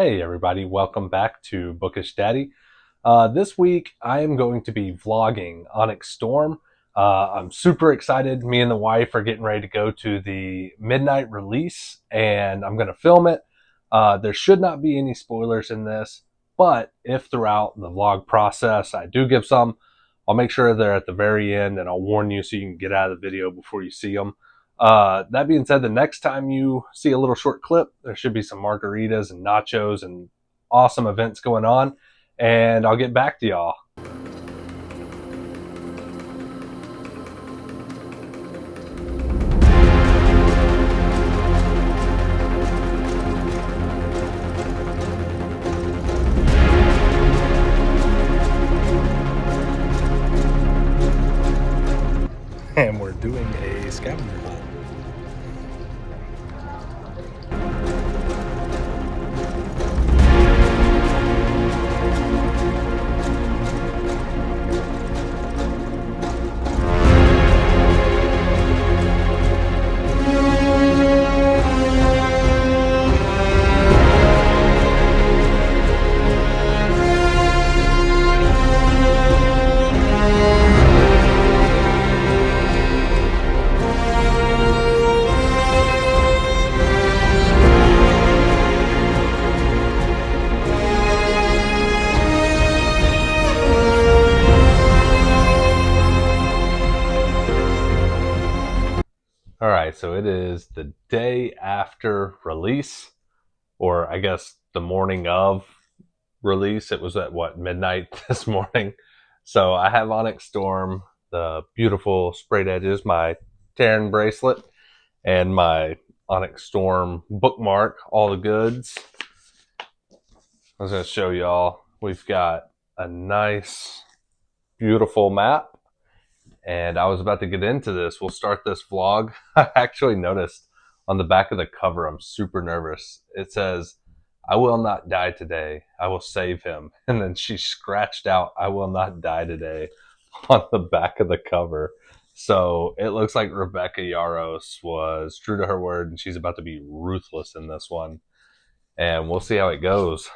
Hey everybody, welcome back to Bookish Daddy. This week I am going to be vlogging Onyx Storm. I'm super excited. Me and the wife are getting ready to go to the midnight release and I'm going to film it. There should not be any spoilers in this, but if throughout the vlog process I do give some, I'll make sure they're at the very end and I'll warn you so you can get out of the video before you see them. That being said, the next time you see a little short clip, there should be some margaritas and nachos and awesome events going on. And I'll get back to y'all. And we're doing a scavenger hunt. All right, so it is the day after release, or I guess the morning of release. It was at what, midnight this morning. So I have Onyx Storm, the beautiful sprayed edges, my Terran bracelet, and my Onyx Storm bookmark, all the goods. I was going to show y'all. We've got a nice, beautiful map. And I was about to get into this. We'll start this vlog. I actually noticed on the back of the cover, I'm super nervous. It says, "I will not die today. I will save him." And then she scratched out, "I will not die today," on the back of the cover. So it looks like Rebecca Yarros was true to her word, and she's about to be ruthless in this one. And we'll see how it goes.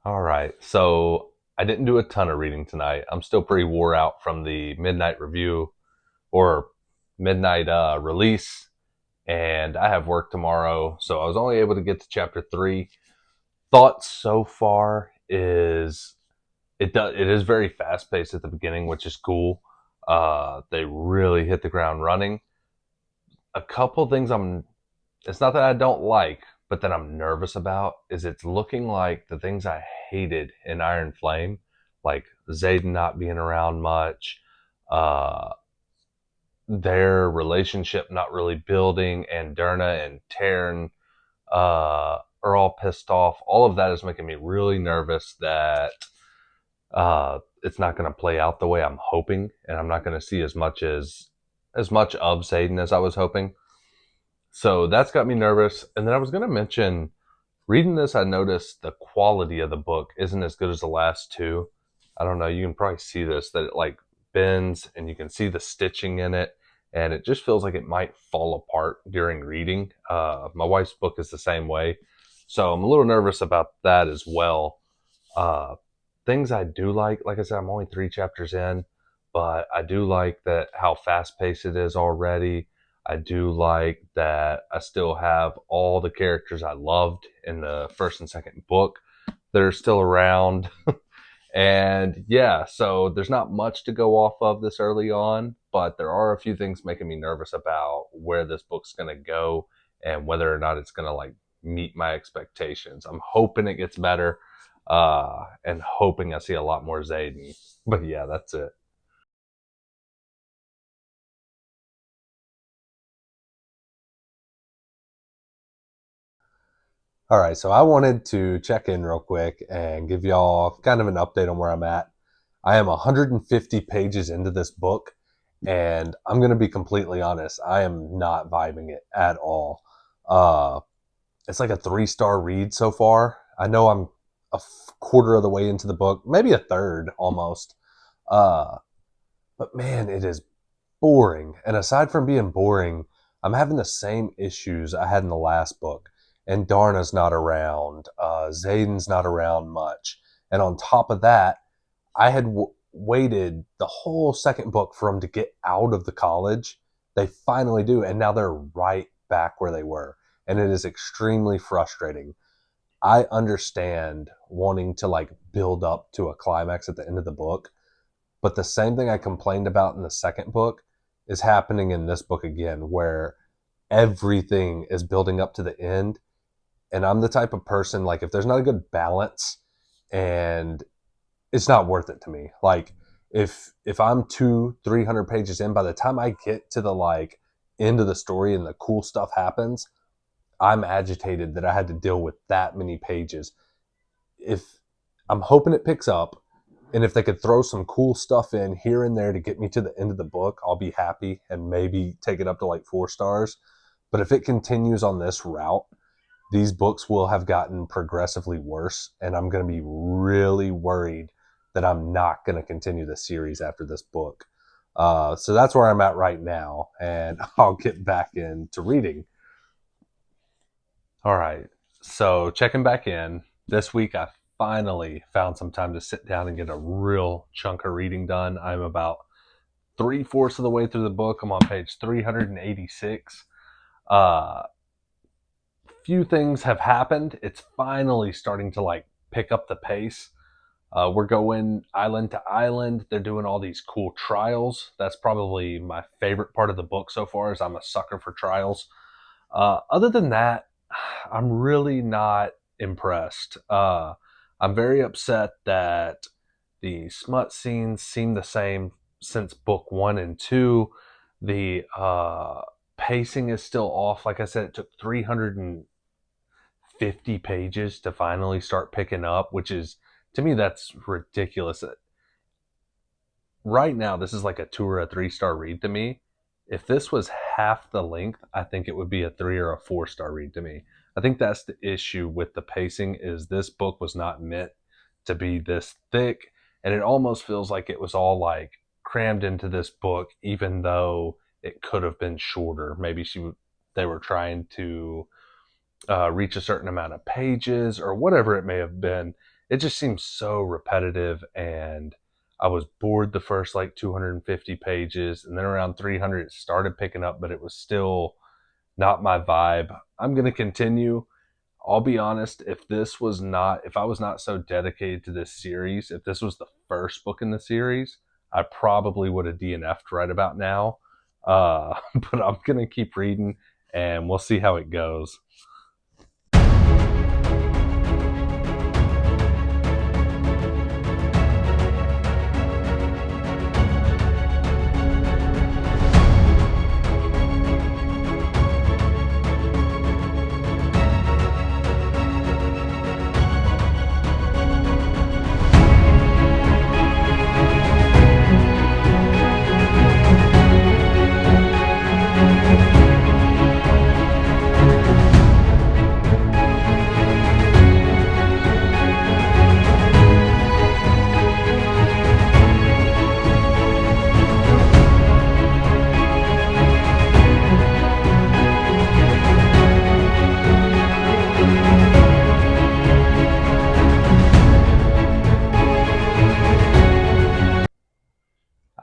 All right, so I didn't do a ton of reading tonight. I'm still pretty wore out from the midnight review or midnight release, and I have work tomorrow, so I was only able to get to chapter 3. Thoughts so far is it is very fast paced at the beginning, which is cool. They really hit the ground running. A couple things it's not that I don't like, but that I'm nervous about is it's looking like the things I hated in Iron Flame, like Zayden not being around much, uh, their relationship not really building, and Derna and Taryn are all pissed off. All of that is making me really nervous that it's not going to play out the way I'm hoping, and I'm not going to see as much of Zayden as I was hoping. So that's got me nervous. And then I was going to mention, reading this, I noticed the quality of the book isn't as good as the last two. I don't know, you can probably see this, that it like bends and you can see the stitching in it. And it just feels like it might fall apart during reading. My wife's book is the same way. So I'm a little nervous about that as well. Things I do like I said, I'm only 3 chapters in, but I do like that how fast paced it is already. I do like that I still have all the characters I loved in the first and second book that are still around. And yeah, so there's not much to go off of this early on, but there are a few things making me nervous about where this book's going to go and whether or not it's going to like meet my expectations. I'm hoping it gets better, and hoping I see a lot more Zayden. But yeah, that's it. All right, so I wanted to check in real quick and give y'all kind of an update on where I'm at. I am 150 pages into this book, and I'm going to be completely honest, I am not vibing it at all. It's like a 3-star read so far. I know I'm a quarter of the way into the book, maybe a third almost. But man, it is boring. And aside from being boring, I'm having the same issues I had in the last book. And Darna's not around. Zayden's not around much. And on top of that, I had waited the whole second book for them to get out of the college. They finally do. And now they're right back where they were. And it is extremely frustrating. I understand wanting to like build up to a climax at the end of the book. But the same thing I complained about in the second book is happening in this book again, where everything is building up to the end. And I'm the type of person, like, if there's not a good balance, and it's not worth it to me. Like, if I'm 200-300 pages in, by the time I get to the like end of the story and the cool stuff happens, I'm agitated that I had to deal with that many pages. If I'm hoping it picks up, and if they could throw some cool stuff in here and there to get me to the end of the book, I'll be happy and maybe take it up to like 4 stars. But if it continues on this route, these books will have gotten progressively worse, and I'm going to be really worried that I'm not going to continue the series after this book. So that's where I'm at right now, and I'll get back into reading. All right, so checking back in. This week I finally found some time to sit down and get a real chunk of reading done. I'm about 3/4 of the way through the book. I'm on page 386. Few things have happened. It's finally starting to like pick up the pace. We're going island to island. They're doing all these cool trials. That's probably my favorite part of the book so far, is I'm a sucker for trials. Other than that, I'm really not impressed. I'm very upset that the smut scenes seem the same since book 1 and 2. The pacing is still off. Like I said, it took 350 pages to finally start picking up, which is, to me, that's ridiculous. Right now, this is like a 2 or a 3-star read to me. If this was half the length, I think it would be a 3 or a 4-star read to me. I think that's the issue with the pacing, is this book was not meant to be this thick, and it almost feels like it was all like crammed into this book, even though it could have been shorter. Maybe they were trying to reach a certain amount of pages or whatever it may have been. It just seems so repetitive, and I was bored the first like 250 pages, and then around 300 it started picking up, but it was still not my vibe. I'm going to continue. I'll be honest, if I was not so dedicated to this series, if this was the first book in the series, I probably would have DNF'd right about now. But I'm going to keep reading, and we'll see how it goes.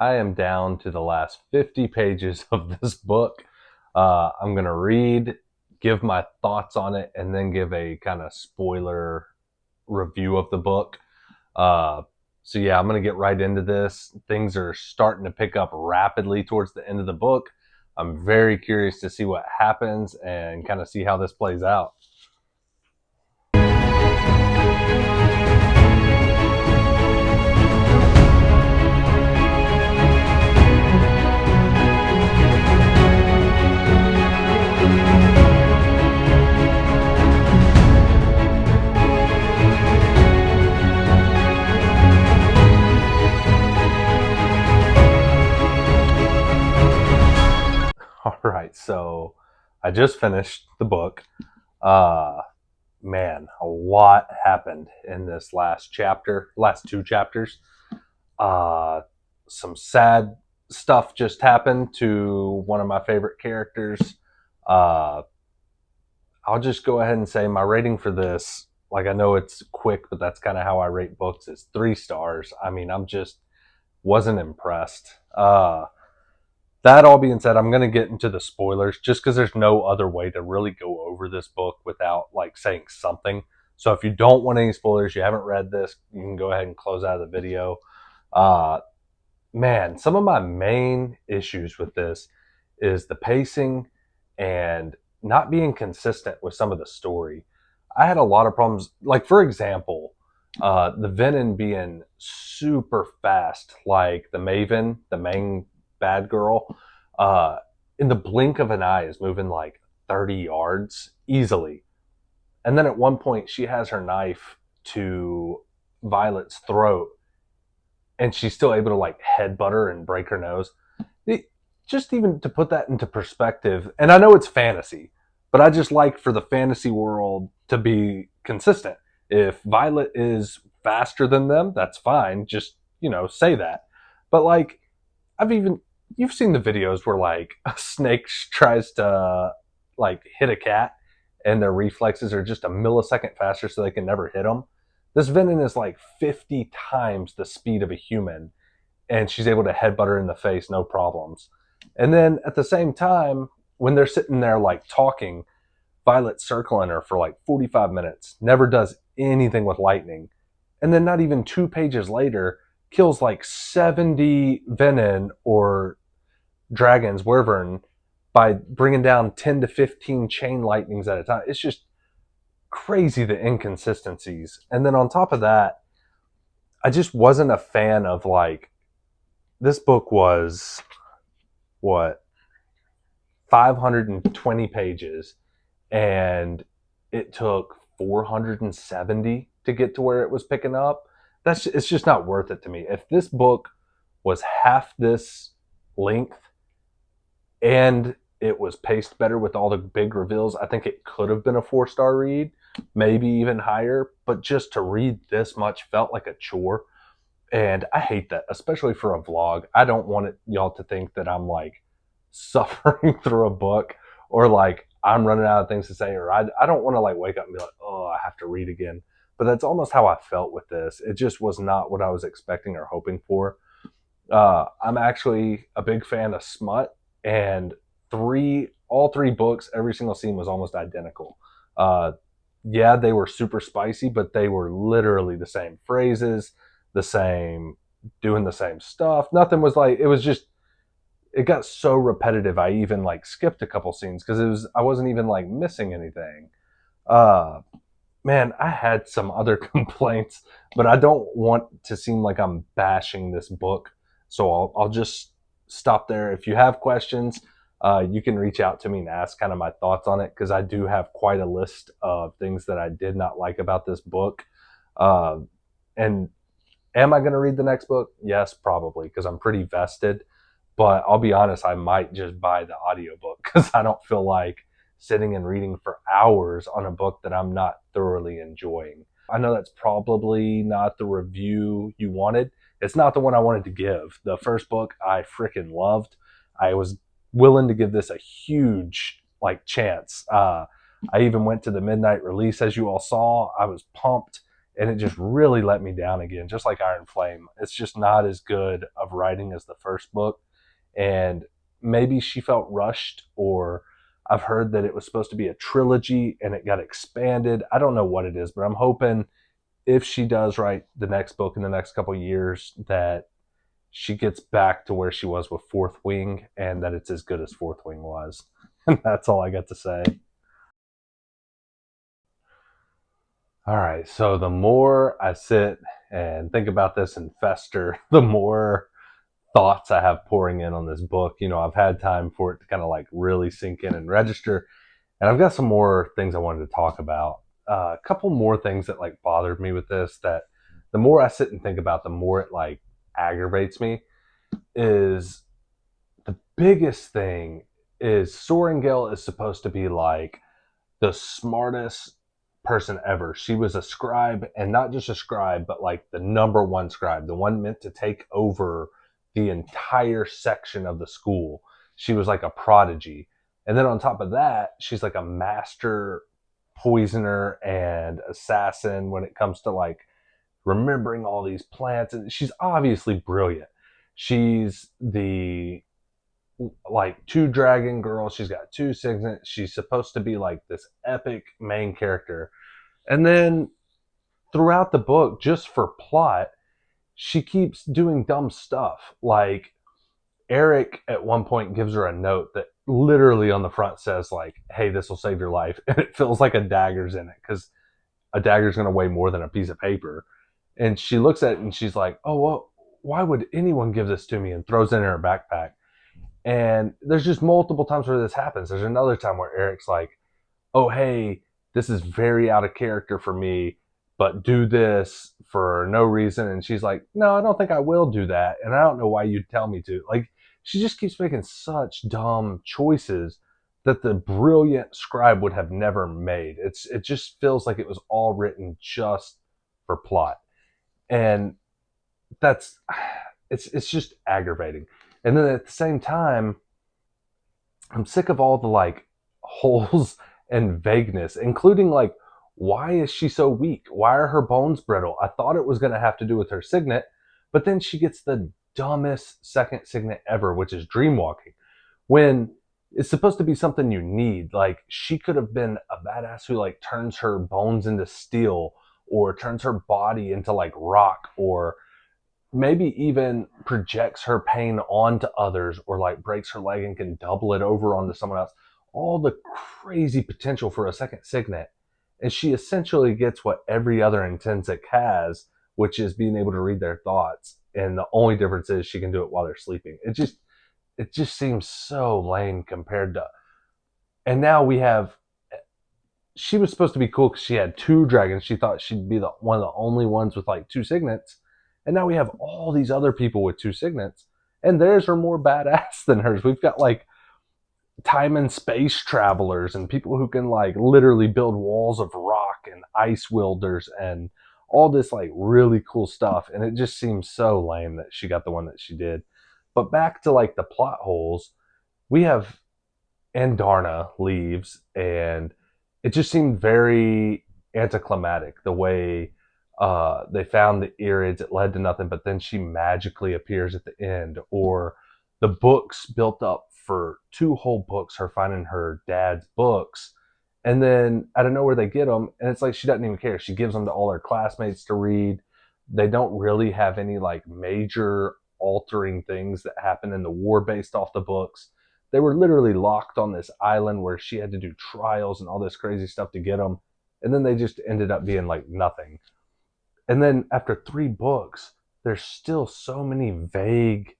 I am down to the last 50 pages of this book. I'm going to read, give my thoughts on it, and then give a kind of spoiler review of the book. So yeah, I'm going to get right into this. Things are starting to pick up rapidly towards the end of the book. I'm very curious to see what happens and kind of see how this plays out. All right, so I just finished the book. Uh, Man, a lot happened in this last two chapters. Uh, some sad stuff just happened to one of my favorite characters. Uh, I'll just go ahead and say my rating for this, like I know it's quick, but that's kind of how I rate books, is 3 stars. I mean, I'm just wasn't impressed. That all being said, I'm going to get into the spoilers just because there's no other way to really go over this book without like saying something. So if you don't want any spoilers, you haven't read this, you can go ahead and close out of the video. Uh, Man, some of my main issues with this is the pacing and not being consistent with some of the story. I had a lot of problems. Like, for example, the Venom being super fast, like the Maven, the main bad girl, uh, in the blink of an eye is moving like 30 yards easily. And then at one point, she has her knife to Violet's throat and she's still able to like headbutt her and break her nose. Just even to put that into perspective, and I know it's fantasy, but I just like for the fantasy world to be consistent. If Violet is faster than them, that's fine. Just, say that. But like, I've even, you've seen the videos where like a snake tries to like hit a cat and their reflexes are just a millisecond faster so they can never hit them. This Venom is like 50 times the speed of a human, and she's able to headbutt her in the face, no problems. And then at the same time, when they're sitting there like talking, Violet's circling her for like 45 minutes, never does anything with lightning. And then not even 2 pages later, kills like 70 Venom or dragons, wyvern, by bringing down 10 to 15 chain lightnings at a time. It's just crazy, the inconsistencies. And then on top of that, I just wasn't a fan of like, this book was what, 520 pages, and it took 470 to get to where it was picking up. It's just not worth it to me. If this book was half this length and it was paced better with all the big reveals, I think it could have been a 4-star read, maybe even higher. But just to read this much felt like a chore. And I hate that, especially for a vlog. I don't want y'all to think that I'm like suffering through a book, or like I'm running out of things to say, or I don't want to like wake up and be like, oh, I have to read again. But that's almost how I felt with this. It just was not what I was expecting or hoping for. I'm actually a big fan of smut, and all three books, every single scene was almost identical. Uh, yeah, they were super spicy, but they were literally the same phrases, the same, doing the same stuff. Nothing was like, it was just, it got so repetitive. I even like skipped a couple scenes because I wasn't even like missing anything. Uh, Man, I had some other complaints, but I don't want to seem like I'm bashing this book. So I'll just stop there. If you have questions, you can reach out to me and ask kind of my thoughts on it, because I do have quite a list of things that I did not like about this book. Uh, and am I going to read the next book? Yes, probably, because I'm pretty vested. But I'll be honest, I might just buy the audiobook because I don't feel like sitting and reading for hours on a book that I'm not thoroughly enjoying. I know that's probably not the review you wanted. It's not the one I wanted to give. The first book I freaking loved. I was willing to give this a huge like chance. I even went to the midnight release, as you all saw. I was pumped, and it just really let me down again, just like Iron Flame. It's just not as good of writing as the first book, and maybe she felt rushed, or I've heard that it was supposed to be a trilogy and it got expanded. I don't know what it is, but I'm hoping if she does write the next book in the next couple of years, that she gets back to where she was with Fourth Wing, and that it's as good as Fourth Wing was. And that's all I got to say. All right, so the more I sit and think about this and fester, the more thoughts I have pouring in on this book. I've had time for it to kind of like really sink in and register. And I've got some more things I wanted to talk about. A couple more things that like bothered me with this, that the more I sit and think about, the more it like aggravates me, is the biggest thing is Sorengale is supposed to be like the smartest person ever. She was a scribe, and not just a scribe, but like the number one scribe, the one meant to take over the entire section of the school. She was like a prodigy. And then on top of that, she's like a master poisoner and assassin when it comes to like remembering all these plants. And she's obviously brilliant. She's the like two dragon girls. She's got two signets. She's supposed to be like this epic main character. And then throughout the book, just for plot, she keeps doing dumb stuff. Like Eric at one point gives her a note that literally on the front says like, "Hey, this will save your life," and it feels like a dagger's in it because a dagger's going to weigh more than a piece of paper. And she looks at it and she's like, "Oh, well, why would anyone give this to me?" And throws it in her backpack. And there's just multiple times where this happens. There's another time where Eric's like, "Oh, hey, this is very out of character for me, but do this for no reason." And she's like, "No, I don't think I will do that. And I don't know why you'd tell me to." Like, she just keeps making such dumb choices that the brilliant scribe would have never made. It just feels like it was all written just for plot. And that's it's just aggravating. And then at the same time, I'm sick of all the like holes and vagueness, including like, why is she so weak? Why are her bones brittle? I thought it was going to have to do with her signet, but then she gets the dumbest second signet ever, which is dreamwalking. When it's supposed to be something you need. Like, she could have been a badass who like turns her bones into steel or turns her body into like rock, or maybe even projects her pain onto others, or like breaks her leg and can double it over onto someone else. All the crazy potential for a second signet. And she essentially gets what every other Intensic has, which is being able to read their thoughts. And the only difference is she can do it while they're sleeping. It just seems so lame compared to. And now we have. She was supposed to be cool because she had two dragons. She thought she'd be one of the only ones with like two signets. And now we have all these other people with two signets, and theirs are more badass than hers. We've got like time and space travelers and people who can like literally build walls of rock and ice wielders and all this like really cool stuff. And it just seems so lame that she got the one that she did. But back to like the plot holes, we have Andarna leaves, and it just seemed very anticlimactic the way they found the Irids. It led to nothing, but then she magically appears at the end. Or the books built up for two whole books, her finding her dad's books, and then out of nowhere they get them, and it's like she doesn't even care. She gives them to all her classmates to read. They don't really have any like major altering things that happen in the war based off the books. They were literally locked on this island where she had to do trials and all this crazy stuff to get them, and then they just ended up being like nothing. And then after three books, there's still so many vague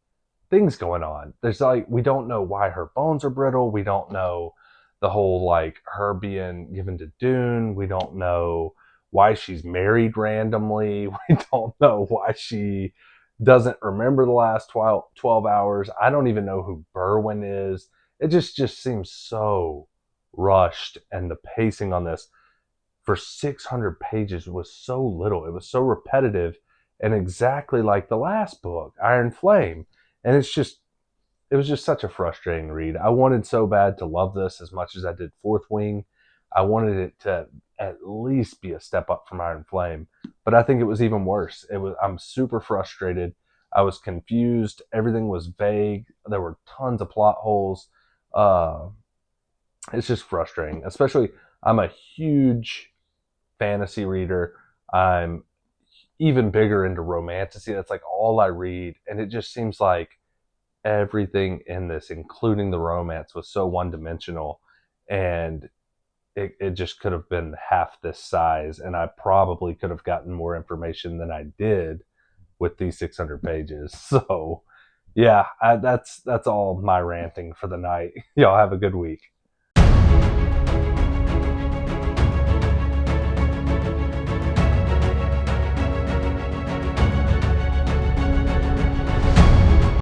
things going on. There's like, we don't know why her bones are brittle. We don't know the whole like her being given to Dune. We don't know why she's married randomly. We don't know why she doesn't remember the last 12 hours. I don't even know who Berwyn is. It just seems so rushed, and the pacing on this for 600 pages was so little. It was so repetitive, and exactly like the last book, Iron Flame. And it was just such a frustrating read. I wanted so bad to love this as much as I did Fourth Wing. I wanted it to at least be a step up from Iron Flame, but I think it was even worse. I'm super frustrated. I was confused. Everything was vague. There were tons of plot holes. Uh, it's just frustrating. Especially, I'm a huge fantasy reader. I'm even bigger into romantasy. That's like all I read, and it just seems like everything in this, including the romance, was so one dimensional, and it just could have been half this size, and I probably could have gotten more information than I did with these 600 pages. So yeah, that's all my ranting for the night. Y'all have a good week.